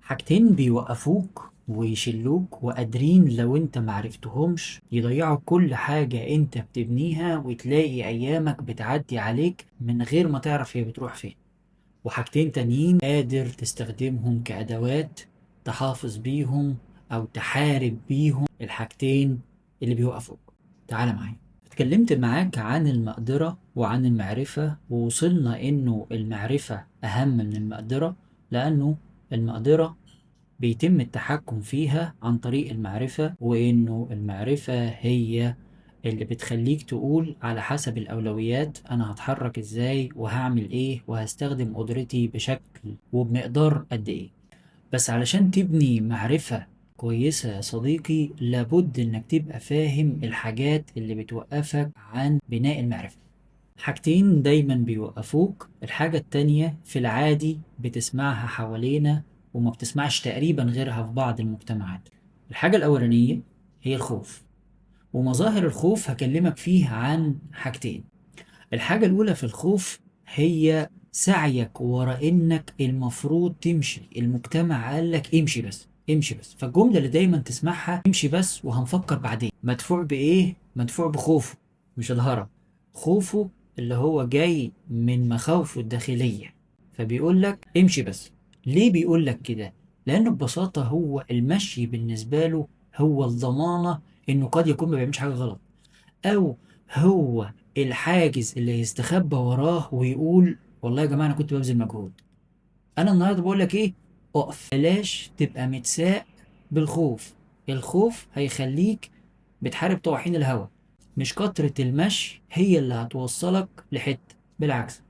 حاجتين بيوقفوك ويشلوك وقادرين لو انت معرفتهمش يضيعوا كل حاجة انت بتبنيها وتلاقي ايامك بتعدي عليك من غير ما تعرف هي بتروح فين. وحاجتين تانيين قادر تستخدمهم كأدوات تحافظ بيهم او تحارب بيهم الحاجتين اللي بيوقفوك. تعال معايا. اتكلمت معاك عن المقدرة وعن المعرفة ووصلنا انه المعرفة اهم من المقدرة، لانه المقدرة بيتم التحكم فيها عن طريق المعرفة، وإنه المعرفة هي اللي بتخليك تقول على حسب الأولويات أنا هتحرك إزاي وهعمل إيه وهستخدم قدرتي بشكل وبمقدار قد إيه. بس علشان تبني معرفة كويسة يا صديقي لابد إنك تبقى فاهم الحاجات اللي بتوقفك عن بناء المعرفة. حاجتين دايما بيوقفوك. الحاجة التانية في العادي بتسمعها حوالينا وما بتسمعش تقريبا غيرها في بعض المجتمعات. الحاجة الأولانية هي الخوف، ومظاهر الخوف هكلمك فيها عن حاجتين. الحاجة الأولى في الخوف هي سعيك ورا إنك المفروض تمشي، المجتمع قالك امشي بس امشي بس، فالجملة اللي دايما تسمعها امشي بس وهنفكر بعدين. مدفوع بإيه؟ مدفوع بخوفه، مش الهرم. خوفه اللي هو جاي من مخاوفه الداخلية، فبيقول لك امشي بس. ليه بيقول لك كده؟ لأنه ببساطة هو المشي بالنسبة له هو الضمانة إنه قد يكون ما بيعملش حاجة غلط، أو هو الحاجز اللي يستخبى وراه ويقول والله يا جماعة أنا كنت ببذل مجهود. أنا النهاردة بقول لك إيه؟ أقف، بلاش تبقى متساق بالخوف. الخوف هيخليك بتحارب طواحين الهوا. مش كترة المشي هي اللي هتوصلك لحتة، بالعكس.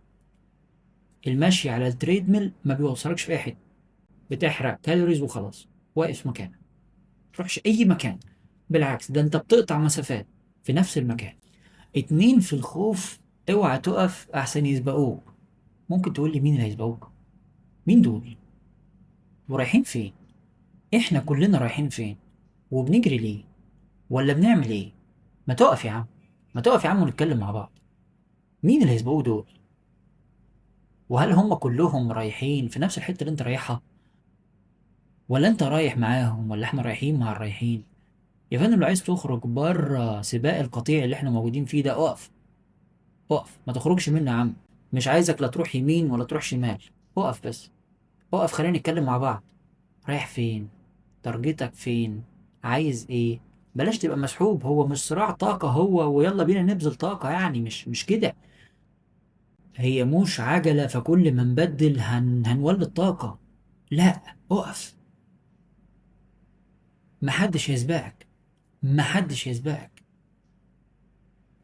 المشي على التريدميل ما بيوصلكش في أي حتة، بتحرق كالوريز وخلاص، واقف مكانك متروحش أي مكان. بالعكس ده أنت بتقطع مسافات في نفس المكان. اتنين في الخوف، اوعى تقف احسن يسبقوك. ممكن تقول لي مين اللي هيسبقوك؟ مين دول؟ ورايحين فين؟ احنا كلنا رايحين فين؟ وبنجري ليه؟ ولا بنعمل ايه؟ ما تقف يا عم، ما تقف يا عم ونتكلم مع بعض. مين اللي هيسبقوك دول؟ وهل هم كلهم رايحين في نفس الحتة اللي انت رايحها؟ ولا انت رايح معاهم ولا احنا رايحين مع الرايحين؟ يا فندم لو عايز تخرج بره سباق القطيع اللي احنا موجودين فيه ده اقف. اقف ما تخرجش منه يا عم. مش عايزك لا تروح يمين ولا تروح شمال. اقف بس، اقف خلينا نتكلم مع بعض. رايح فين؟ تارجتك فين؟ عايز ايه؟ بلاش تبقى مسحوب، هو مش صراع طاقة هو ويلا بينا نبذل طاقة، يعني مش كده. هي مش عجلة فكل ما نبدل هنولد طاقة. لا، اقف. محدش هيسبقك، محدش هيسبقك،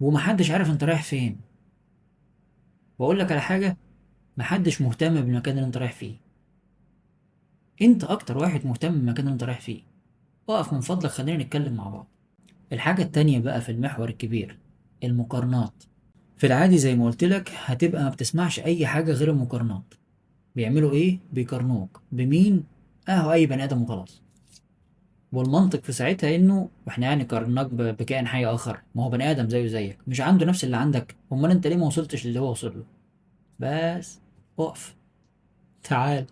ومحدش عارف انت رايح فين. واقول لك على حاجة، محدش مهتم بالمكان اللي انت رايح فيه. انت اكتر واحد مهتم بالمكان اللي انت رايح فيه. اقف من فضلك خلينا نتكلم مع بعض. الحاجة التانية بقى في المحور الكبير، المقارنات. في العادي زي ما قلت لك هتبقى ما بتسمعش أي حاجة غير المقارنات. بيعملوا إيه؟ بيقارنوك بمين؟ أهو أي بني آدم وخلاص. والمنطق في ساعتها إنه إحنا يعني قارناك بكائن حي آخر، ما هو بني آدم زيه زيك مش عنده نفس اللي عندك، أمال أنت ليه ما وصلتش للي هو وصل له؟ بس أقف، تعال.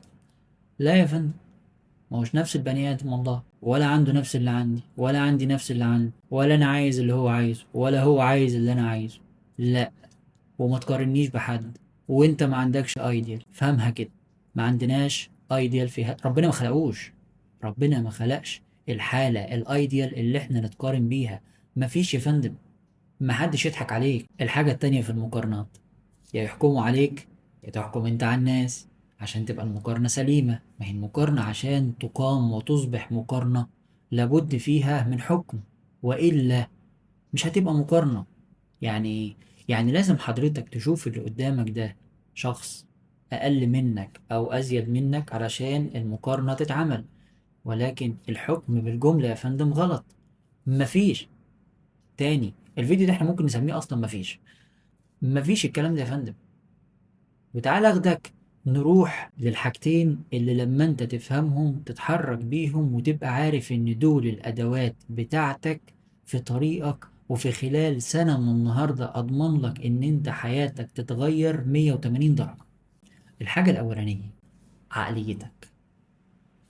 لا يا فندم، ما هوش نفس البني آدم والله، ولا عنده نفس اللي عندي ولا عندي نفس اللي عنده، ولا أنا عايز اللي هو عايزه ولا هو عايز اللي أنا عايزه. لا، وما تقارنيش بحد. وانت ما عندكش ايديال، فهمها كده. ما عندناش ايديال فيها، ربنا ما خلقوش. ربنا ما خلقش الحالة الايديال اللي احنا نتقارن بيها. ما فيش يا فندم. ما حدش يضحك عليك. الحاجة التانية في المقارنات، يا يحكموا عليك يا تحكم انت على الناس عشان تبقى المقارنة سليمة. ما هي المقارنة عشان تقام وتصبح مقارنة لابد فيها من حكم، وإلا مش هتبقى مقارنة. يعني يعني لازم حضرتك تشوف اللي قدامك ده شخص أقل منك أو أزيد منك علشان المقارنة تتعمل. ولكن الحكم بالجملة يا فندم غلط. مفيش. تاني، الفيديو ده احنا ممكن نسميه أصلا مفيش الكلام ده يا فندم. وتعالى أخدك نروح للحاجتين اللي لما انت تفهمهم تتحرك بيهم وتبقى عارف ان دول الأدوات بتاعتك في طريقك، وفي خلال سنة من النهاردة أضمن لك ان انت حياتك تتغير 180 درجة. الحاجة الأولانية، عقليتك.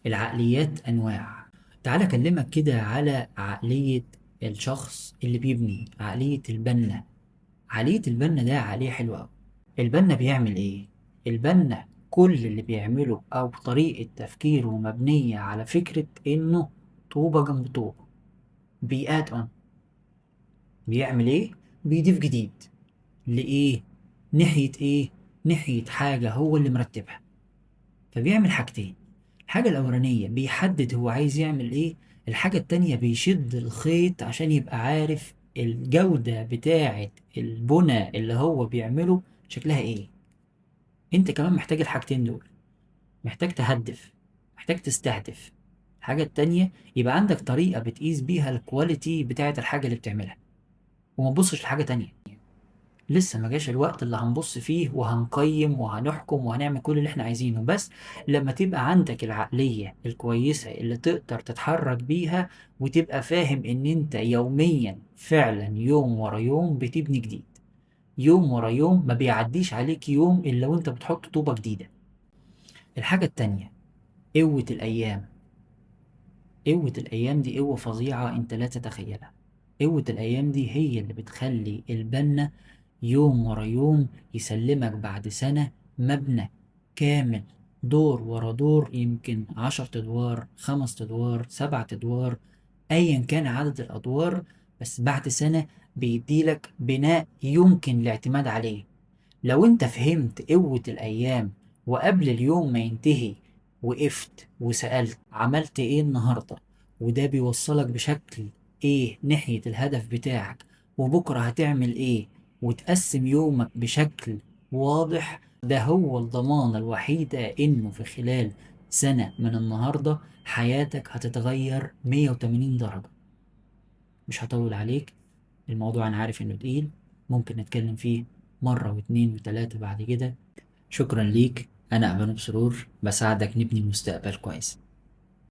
العقليات أنواع. تعال أكلمك كده على عقلية الشخص اللي بيبني، عقلية البنا. عقلية البنا ده عقلية حلوة أوي. البنا بيعمل إيه؟ البنا كل اللي بيعمله أو طريقة تفكيره مبنية على فكرة إنه طوبة جنب طوبة، بيئات بيعمل إيه؟ بيضيف جديد لإيه؟ ناحية إيه؟ ناحية حاجة هو اللي مرتبها. فبيعمل حاجتين: الحاجة الأولانية بيحدد هو عايز يعمل إيه، الحاجة التانية بيشد الخيط عشان يبقى عارف الجودة بتاعة البنى اللي هو بيعمله شكلها إيه. أنت كمان محتاج الحاجتين دول، محتاج تهدف، محتاج تستهدف. الحاجة التانية يبقى عندك طريقة بتقيس بيها الكواليتي بتاعة الحاجة اللي بتعملها، وما تبصش لحاجة تانية. لسه ما جاش الوقت اللي هنبص فيه وهنقيم وهنحكم وهنعمل كل اللي احنا عايزينه، بس لما تبقى عندك العقلية الكويسة اللي تقدر تتحرك بيها، وتبقى فاهم ان انت يوميا فعلا يوم ورا يوم بتبني جديد، يوم ورا يوم ما بيعديش عليك يوم الا وانت بتحط طوبة جديدة. الحاجة التانية: قوة الأيام. قوة الأيام دي قوة فظيعة انت لا تتخيلها. قوة الأيام دي هي اللي بتخلي البنا يوم ورا يوم يسلمك بعد سنة مبنى كامل، دور ورا دور، يمكن 10 أدوار، 5 أدوار، 7 أدوار، أيا كان عدد الأدوار. بس بعد سنة بيديلك بناء يمكن الاعتماد عليه. لو انت فهمت قوة الأيام، وقبل اليوم ما ينتهي وقفت وسألت عملت ايه النهاردة، وده بيوصلك بشكل ايه ناحية الهدف بتاعك، وبكرة هتعمل ايه، وتقسم يومك بشكل واضح، ده هو الضمانة الوحيدة انه في خلال سنة من النهاردة حياتك هتتغير 180 درجة. مش هطول عليك، الموضوع أنا عارف إنه تقيل، ممكن نتكلم فيه مرة واتنين وتلاتة بعد كده. شكرا ليك، أنا أمانو بسرور، بساعدك نبني مستقبل كويس.